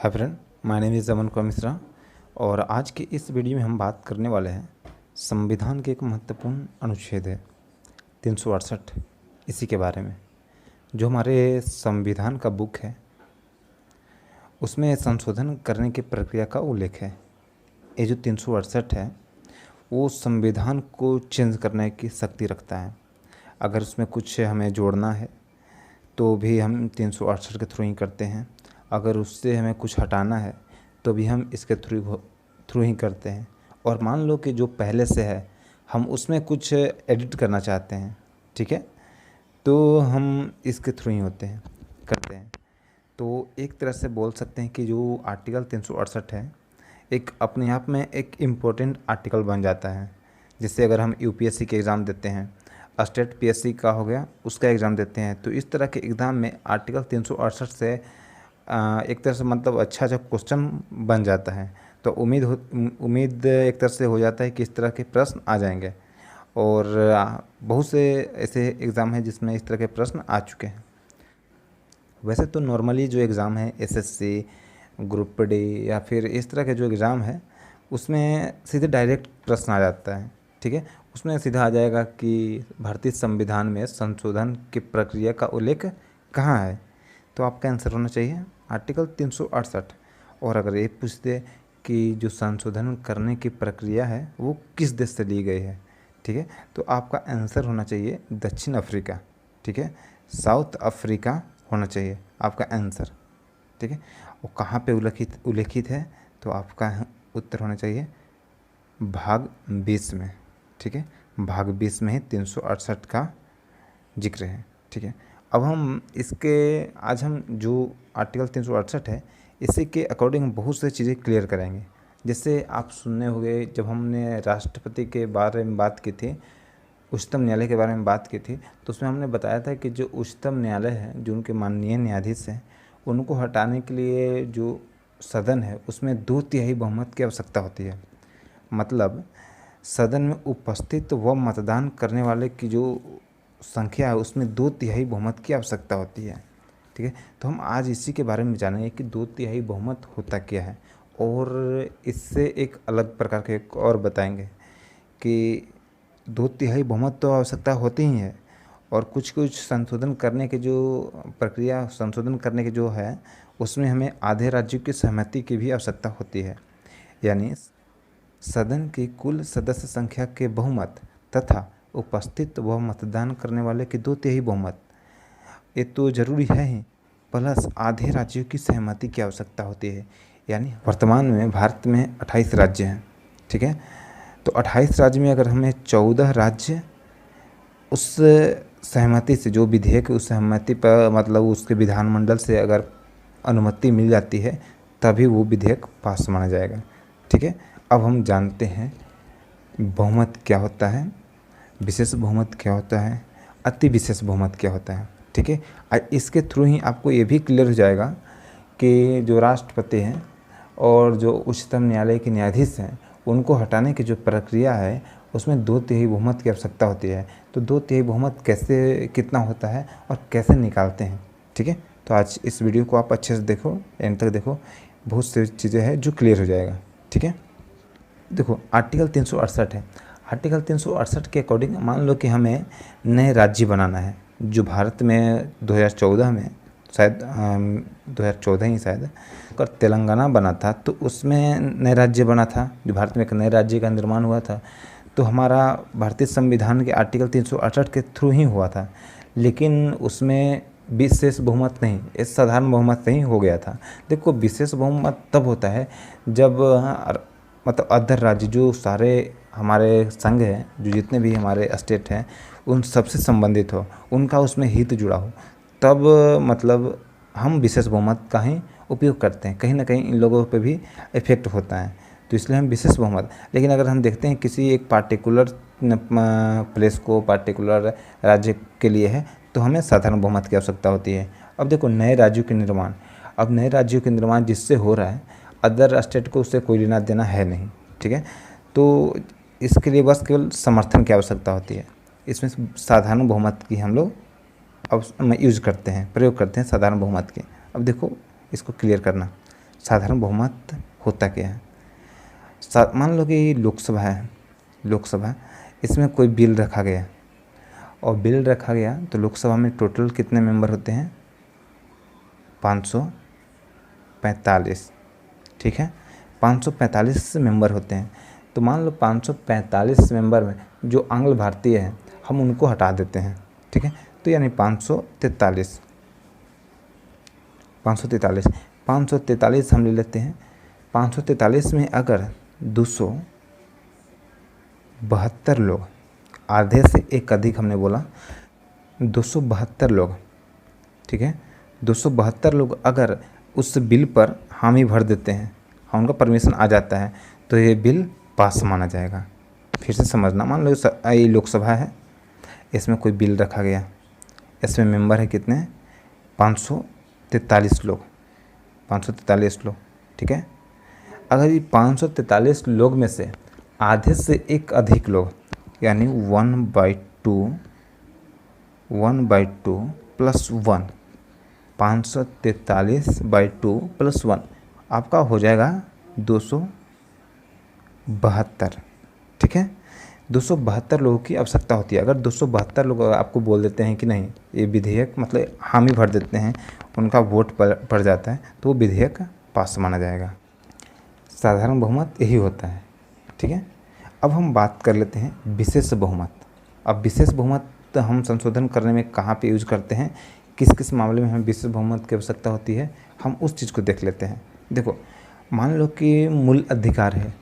Hi friend, my name is Aman Kumar Mishra और आज के इस वीडियो में हम बात करने वाले हैं संविधान के एक महत्वपूर्ण अनुच्छेद है 368। इसी के बारे में जो हमारे संविधान का बुक है उसमें संशोधन करने की प्रक्रिया का उल्लेख है। ये जो 368 है वो संविधान को चेंज करने की शक्ति रखता है। अगर उसमें कुछ हमें जोड़ना है तो भी हम 368 के थ्रू ही करते हैं। अगर उससे हमें कुछ हटाना है तो भी हम इसके थ्रू ही करते हैं। और मान लो कि जो पहले से है हम उसमें कुछ एडिट करना चाहते हैं, ठीक है, तो हम इसके थ्रू ही करते हैं। तो एक तरह से बोल सकते हैं कि जो आर्टिकल 368 है एक अपने आप में एक इम्पोर्टेंट आर्टिकल बन जाता है। जिससे अगर हम यूपीएससी के एग्ज़ाम देते हैं, स्टेट पीएससी का हो गया उसका एग्ज़ाम देते हैं, तो इस तरह के एग्ज़ाम में आर्टिकल 368 से एक तरह से मतलब अच्छा क्वेश्चन बन जाता है। तो उम्मीद एक तरह से हो जाता है कि इस तरह के प्रश्न आ जाएंगे। और बहुत से ऐसे एग्ज़ाम हैं जिसमें इस तरह के प्रश्न आ चुके हैं। वैसे तो नॉर्मली जो एग्ज़ाम है एसएससी, ग्रुप डी या फिर इस तरह के जो एग्ज़ाम है उसमें सीधे डायरेक्ट प्रश्न आ जाता है, ठीक है। उसमें सीधा आ जाएगा कि भारतीय संविधान में संशोधन की प्रक्रिया का उल्लेख कहाँ है। तो आपका आंसर होना चाहिए आर्टिकल 368। और अगर ये पूछ दे कि जो संशोधन करने की प्रक्रिया है वो किस देश से ली गई है, ठीक है, तो आपका आंसर होना चाहिए दक्षिण अफ्रीका, ठीक है, साउथ अफ्रीका होना चाहिए आपका आंसर, ठीक है। वो कहाँ पे उल्लेखित है तो आपका उत्तर होना चाहिए भाग 20 में, ठीक है, भाग 20 में ही 368 का जिक्र है, ठीक है। अब हम आज हम जो आर्टिकल 368 है इसी के अकॉर्डिंग बहुत सी चीज़ें क्लियर करेंगे। जैसे आप सुनने होंगे जब हमने राष्ट्रपति के बारे में बात की थी, उच्चतम न्यायालय के बारे में बात की थी, तो उसमें हमने बताया था कि जो उच्चतम न्यायालय है, जो उनके माननीय न्यायाधीश हैं, उनको हटाने के लिए जो सदन है उसमें 2/3 बहुमत की आवश्यकता होती है। मतलब सदन में उपस्थित व मतदान करने वाले की जो संख्या है उसमें 2/3 बहुमत की आवश्यकता होती है, ठीक है। तो हम आज इसी के बारे में जानेंगे कि 2/3 बहुमत होता क्या है। और इससे एक अलग प्रकार के एक और बताएंगे कि 2/3 बहुमत तो आवश्यकता होती ही है, और कुछ कुछ संशोधन करने के जो है उसमें हमें आधे राज्यों की सहमति की भी आवश्यकता होती है। यानी सदन की कुल सदस्य संख्या के बहुमत तथा उपस्थित व मतदान करने वाले के 2/3 बहुमत, ये तो ज़रूरी है ही, प्लस आधे राज्यों की सहमति की आवश्यकता होती है। यानी वर्तमान में भारत में 28 राज्य हैं, ठीक है। तो 28 राज्य में अगर हमें 14 राज्य उस सहमति से, जो विधेयक उस सहमति पर मतलब उसके विधानमंडल से अगर अनुमति मिल जाती है तभी वो विधेयक पास माना जाएगा, ठीक है। अब हम जानते हैं बहुमत क्या होता है, विशेष बहुमत क्या होता है, अति विशेष बहुमत क्या होता है, ठीक है। इसके थ्रू ही आपको ये भी क्लियर हो जाएगा कि जो राष्ट्रपति हैं और जो उच्चतम न्यायालय के न्यायाधीश हैं उनको हटाने की जो प्रक्रिया है उसमें 2/3 बहुमत की आवश्यकता होती है। तो 2/3 बहुमत कैसे कितना होता है और कैसे निकालते हैं, ठीक है। तो आज इस वीडियो को आप अच्छे से देखो, एंड तक देखो, बहुत सी चीज़ें हैं जो क्लियर हो जाएगा, ठीक है। देखो आर्टिकल 368 है। आर्टिकल 368 के अकॉर्डिंग मान लो कि हमें नए राज्य बनाना है। जो भारत में 2014 में शायद 2014 ही शायद अगर तेलंगाना बना था तो उसमें नए राज्य बना था, जो भारत में एक नए राज्य का निर्माण हुआ था। तो हमारा भारतीय संविधान के आर्टिकल 368 के थ्रू ही हुआ था, लेकिन उसमें विशेष बहुमत नहीं, इस साधारण बहुमत नहीं हो गया था। देखो विशेष बहुमत तब होता है जब मतलब अदर राज्य जो सारे हमारे संघ हैं, जो जितने भी हमारे स्टेट हैं उन सबसे संबंधित हो, उनका उसमें हित जुड़ा हो, तब मतलब हम विशेष बहुमत का ही उपयोग करते हैं। कहीं ना कहीं इन लोगों पे भी इफेक्ट होता है, तो इसलिए हम विशेष बहुमत। लेकिन अगर हम देखते हैं किसी एक पार्टिकुलर प्लेस को, पार्टिकुलर राज्य के लिए है, तो हमें साधारण बहुमत की आवश्यकता होती है। अब देखो नए राज्यों के निर्माण, अब नए राज्यों के निर्माण जिससे हो रहा है अदर स्टेट को उससे कोई लेना देना है नहीं, ठीक है। तो इसके लिए बस केवल समर्थन की आवश्यकता होती है। इसमें साधारण बहुमत की हम लोग अब यूज़ करते हैं, प्रयोग करते हैं साधारण बहुमत के। अब देखो इसको क्लियर करना, साधारण बहुमत होता क्या है? मान लो कि लोकसभा है, लोकसभा, इसमें कोई बिल रखा गया और बिल रखा गया तो लोकसभा में टोटल कितने मेंबर होते हैं? 545, ठीक है, 545 मेंबर होते हैं। तो मान लो 545 मेंबर में जो आंग्ल भारतीय हैं हम उनको हटा देते हैं, ठीक है, तो यानी 543 543 हम ले लेते हैं। 543 में अगर 272 लोग, आधे से एक अधिक हमने बोला, 272 लोग, ठीक है, 272 लोग अगर उस बिल पर हामी भर देते हैं, हाँ उनका परमिशन आ जाता है, तो ये बिल पास माना जाएगा। फिर से समझना, मान लो ये लोकसभा है, इसमें कोई बिल रखा गया, इसमें मेंबर है कितने? 543 लोग, 543 लोग, ठीक है। अगर ये 543 लोग में से आधे से एक अधिक लोग, यानी 1/2 प्लस 1, 543/2 प्लस 1 आपका हो जाएगा 272, ठीक है। 272 लोगों की आवश्यकता होती है। अगर 272 लोग आपको बोल देते हैं कि नहीं ये विधेयक, मतलब हामी भर देते हैं, उनका वोट पड़ जाता है, तो वो विधेयक पास माना जाएगा। साधारण बहुमत यही होता है, ठीक है। अब हम बात कर लेते हैं विशेष बहुमत। अब विशेष बहुमत हम संशोधन करने में कहाँ पे यूज करते हैं, किस किस मामले में हमें विशेष बहुमत की आवश्यकता होती है, हम उस चीज़ को देख लेते हैं। देखो, मान लो कि मूल अधिकार है,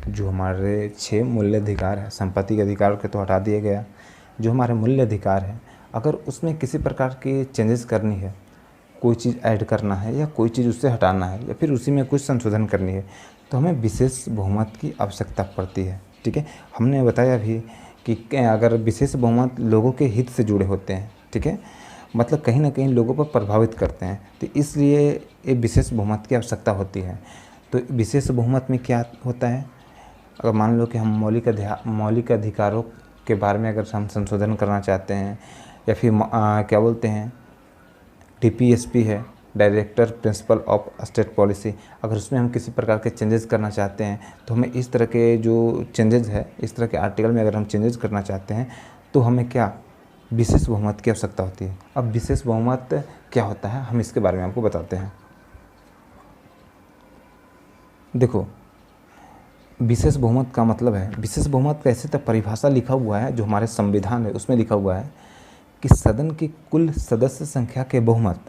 जो हमारे 6 मूल्य अधिकार है, संपत्ति के अधिकार के तो हटा दिया गया, जो हमारे मूल्य अधिकार है, अगर उसमें किसी प्रकार की चेंजेस करनी है, कोई चीज़ ऐड करना है या कोई चीज़ उससे हटाना है या फिर उसी में कुछ संशोधन करनी है, तो हमें विशेष बहुमत की आवश्यकता पड़ती है, ठीक है। हमने बताया भी कि अगर विशेष बहुमत लोगों के हित से जुड़े होते हैं, ठीक है, मतलब कहीं ना कहीं लोगों पर प्रभावित करते हैं, तो इसलिए ये विशेष बहुमत की आवश्यकता होती है। तो विशेष बहुमत में क्या होता है, अगर मान लो कि हम मौलिक अधिकारों के बारे में अगर हम संशोधन करना चाहते हैं, या फिर क्या बोलते हैं DPSP है, director principle of state policy, अगर उसमें हम किसी प्रकार के चेंजेस करना चाहते हैं, तो हमें इस तरह के जो चेंजेस है, इस तरह के आर्टिकल में अगर हम चेंजेस करना चाहते हैं, तो हमें क्या विशेष बहुमत की आवश्यकता होती है। अब विशेष बहुमत क्या होता है, हम इसके बारे में आपको बताते हैं। देखो, विशेष बहुमत का मतलब है, विशेष बहुमत का ऐसे तो परिभाषा लिखा हुआ है जो हमारे संविधान है, उसमें लिखा हुआ है कि सदन की कुल सदस्य संख्या के बहुमत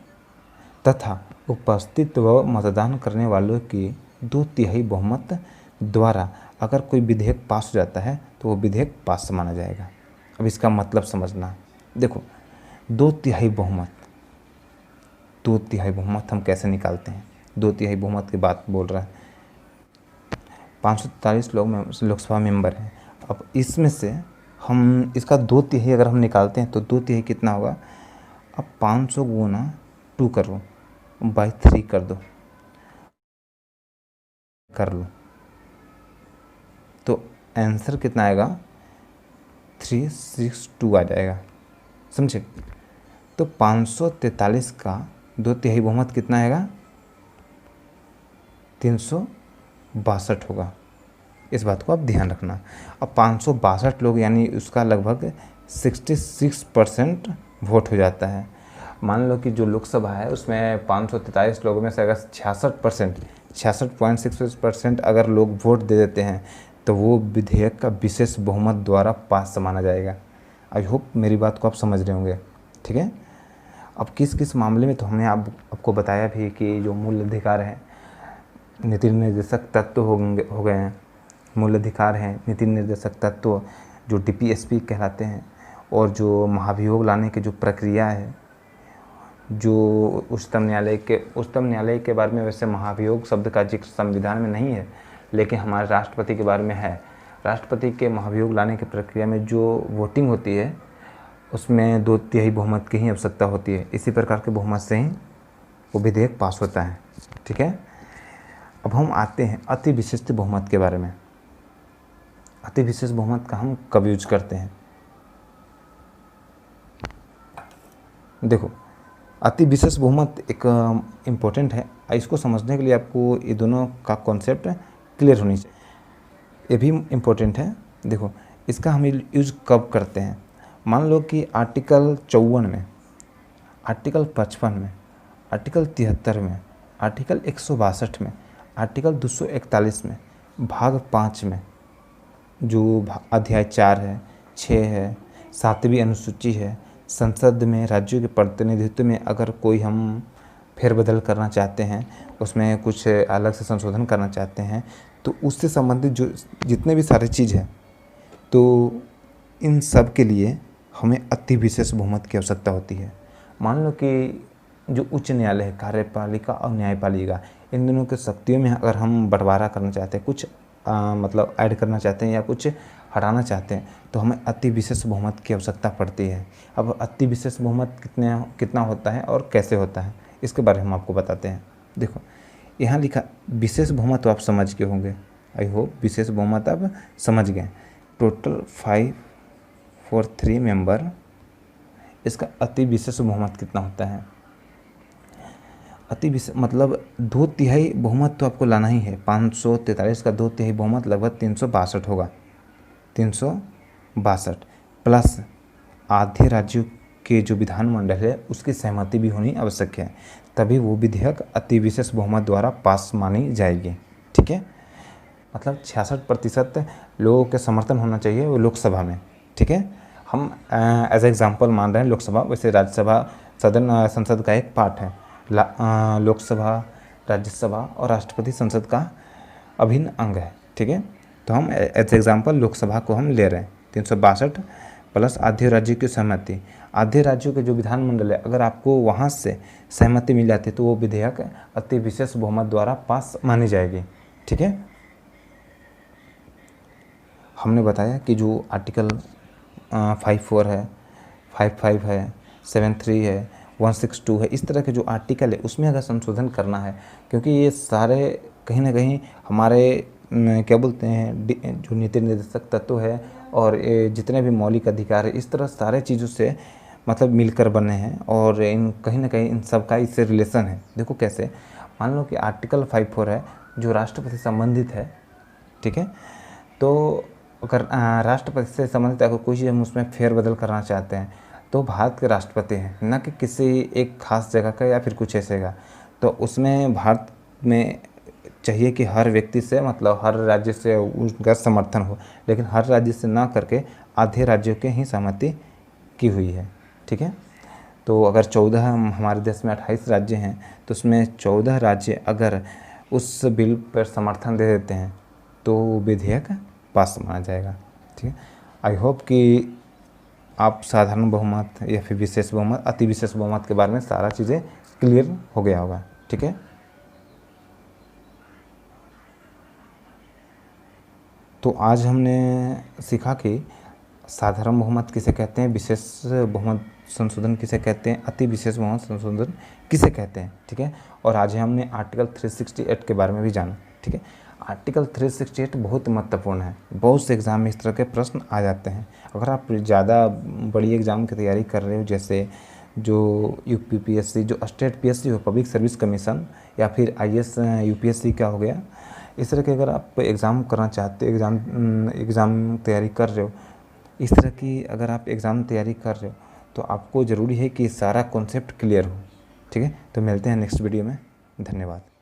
तथा उपस्थित व मतदान करने वालों की 2/3 बहुमत द्वारा अगर कोई विधेयक पास हो जाता है तो वो विधेयक पास माना जाएगा। अब इसका मतलब समझना, देखो 2/3 बहुमत, 2/3 बहुमत हम कैसे निकालते हैं, 2/3 बहुमत की बात बोल रहा है। 543 लोग लोकसभा मेंबर हैं। अब इसमें से हम इसका 2/3 अगर हम निकालते हैं तो 2/3 कितना होगा, अब 500 गुना 2 करो, बाई 3 कर दो, कर लो, तो आंसर कितना आएगा, 362 आ जाएगा, समझे। तो 543 का 2/3 बहुमत कितना आएगा, 362 होगा। इस बात को आप ध्यान रखना। अब 562 लोग यानी उसका लगभग 66% वोट हो जाता है। मान लो कि जो लोकसभा है उसमें 543 लोगों में से अगर 66.6% अगर लोग वोट दे देते हैं तो वो विधेयक का विशेष बहुमत द्वारा पास माना जाएगा। आई होप मेरी बात को आप समझ रहे होंगे, ठीक है। अब किस किस मामले में, तो हमने आपको बताया भी कि जो मूल अधिकार है, नीति निर्देशक तत्व हो गए हैं, मूल अधिकार हैं, नीति निर्देशक तत्व जो DPSP कहलाते हैं, और जो महाभियोग लाने की जो प्रक्रिया है, जो उच्चतम न्यायालय के बारे में, वैसे महाभियोग शब्द का जिक्र संविधान में नहीं है, लेकिन हमारे राष्ट्रपति के बारे में है। राष्ट्रपति के महाभियोग लाने की प्रक्रिया में जो वोटिंग होती है उसमें 2/3 बहुमत की ही आवश्यकता होती है। इसी प्रकार के बहुमत से ही वो विधेयक पास होता है, ठीक है। अब हम आते हैं अति विशिष्ट बहुमत के बारे में। अति विशेष बहुमत का हम कब यूज करते हैं, देखो अति विशेष बहुमत एक इम्पोर्टेंट है। इसको समझने के लिए आपको ये दोनों का कॉन्सेप्ट क्लियर होनी चाहिए। ये भी इम्पोर्टेंट है। देखो, इसका हम यूज़ कब करते हैं। मान लो कि आर्टिकल 54 में, आर्टिकल 55 में, आर्टिकल 73 में, आर्टिकल 162 में, आर्टिकल 241 में, भाग 5 में जो अध्याय 4 है, 6 है, 7वीं अनुसूची है, संसद में राज्यों के प्रतिनिधित्व में अगर कोई हम फेरबदल करना चाहते हैं, उसमें कुछ अलग से संशोधन करना चाहते हैं, तो उससे संबंधित जो जितने भी सारे चीज़ हैं, तो इन सब के लिए हमें अति विशेष बहुमत की आवश्यकता होती है। मान लो कि जो उच्च न्यायालय है, कार्यपालिका और न्यायपालिका, इन दोनों के शक्तियों में अगर हम बंटवारा करना चाहते हैं, कुछ मतलब ऐड करना चाहते हैं या कुछ हटाना चाहते हैं, तो हमें अति विशेष बहुमत की आवश्यकता पड़ती है। अब अति विशेष बहुमत कितना होता है और कैसे होता है, इसके बारे में हम आपको बताते हैं। देखो, यहाँ लिखा विशेष बहुमत, तो आप समझ गए होंगे। आई होप विशेष बहुमत आप समझ गए। टोटल 543 मेंबर, इसका अति विशेष बहुमत कितना होता है। अति विशेष मतलब 2/3 बहुमत तो आपको लाना ही है। 543 का 2/3 बहुमत लगभग 362 होगा। 362 प्लस आधे राज्यों के जो विधानमंडल है उसकी सहमति भी होनी आवश्यक है, तभी वो विधेयक अति विशेष बहुमत द्वारा पास मानी जाएगी। ठीक है, मतलब 66% लोगों के समर्थन होना चाहिए वो लोकसभा में। ठीक है, हम एज एग्जाम्पल मान रहे हैं लोकसभा, वैसे राज्यसभा सदन संसद का एक पार्ट है। लोकसभा, राज्यसभा और राष्ट्रपति संसद का अभिन्न अंग है। ठीक है, तो हम एज एग्जाम्पल लोकसभा को हम ले रहे हैं। 362 प्लस आधे राज्यों की सहमति, आधे राज्यों के जो विधानमंडल है, अगर आपको वहाँ से सहमति मिल जाती है तो वो विधेयक अति विशेष बहुमत द्वारा पास मानी जाएगी। ठीक है, हमने बताया कि जो आर्टिकल 54 है, 55 है, 73 है, 162 है, इस तरह के जो आर्टिकल है उसमें अगर संशोधन करना है, क्योंकि ये सारे कहीं ना कहीं हमारे क्या बोलते हैं जो नीति निर्देशक तत्व है और ये जितने भी मौलिक अधिकार है, इस तरह सारे चीज़ों से मतलब मिलकर बने हैं और इन कहीं ना कहीं इन सब का इससे रिलेशन है। देखो कैसे, मान लो कि आर्टिकल 54 है जो राष्ट्रपति से संबंधित है। ठीक है, तो अगर राष्ट्रपति से संबंधित अगर कोई चीज़ हम उसमें फेरबदल करना चाहते हैं तो भारत के राष्ट्रपति हैं, न कि किसी एक खास जगह का या फिर कुछ ऐसे का। तो उसमें भारत में चाहिए कि हर व्यक्ति से मतलब हर राज्य से उसका समर्थन हो, लेकिन हर राज्य से ना करके आधे राज्यों के ही सहमति की हुई है। ठीक है, तो अगर 14 हमारे देश में 28 राज्य हैं तो उसमें 14 राज्य अगर उस बिल पर समर्थन दे देते हैं तो विधेयक पास माना जाएगा। ठीक है, आई होप कि आप साधारण बहुमत या फिर विशेष बहुमत, अति विशेष बहुमत के बारे में सारा चीज़ें क्लियर हो गया होगा। ठीक है, तो आज हमने सीखा कि साधारण बहुमत किसे कहते हैं, विशेष बहुमत संशोधन किसे कहते हैं, अति विशेष बहुमत संशोधन किसे कहते हैं। ठीक है, और आज हमने आर्टिकल 368 के बारे में भी जाना। ठीक है, आर्टिकल 368 बहुत महत्वपूर्ण है। बहुत से एग्ज़ाम में इस तरह के प्रश्न आ जाते हैं। अगर आप ज़्यादा बड़ी एग्ज़ाम की तैयारी कर रहे हो, जैसे जो यूपीपीएससी, जो स्टेट पीएससी हो, पब्लिक सर्विस कमीशन, या फिर आईएएस यूपीएससी का हो गया, इस तरह के अगर आप एग्ज़ाम करना चाहते, एग्ज़ाम तैयारी कर रहे हो, इस तरह की अगर आप एग्ज़ाम तैयारी कर रहे हो तो आपको ज़रूरी है कि सारा कॉन्सेप्ट क्लियर हो। ठीक है, तो मिलते हैं नेक्स्ट वीडियो में। धन्यवाद।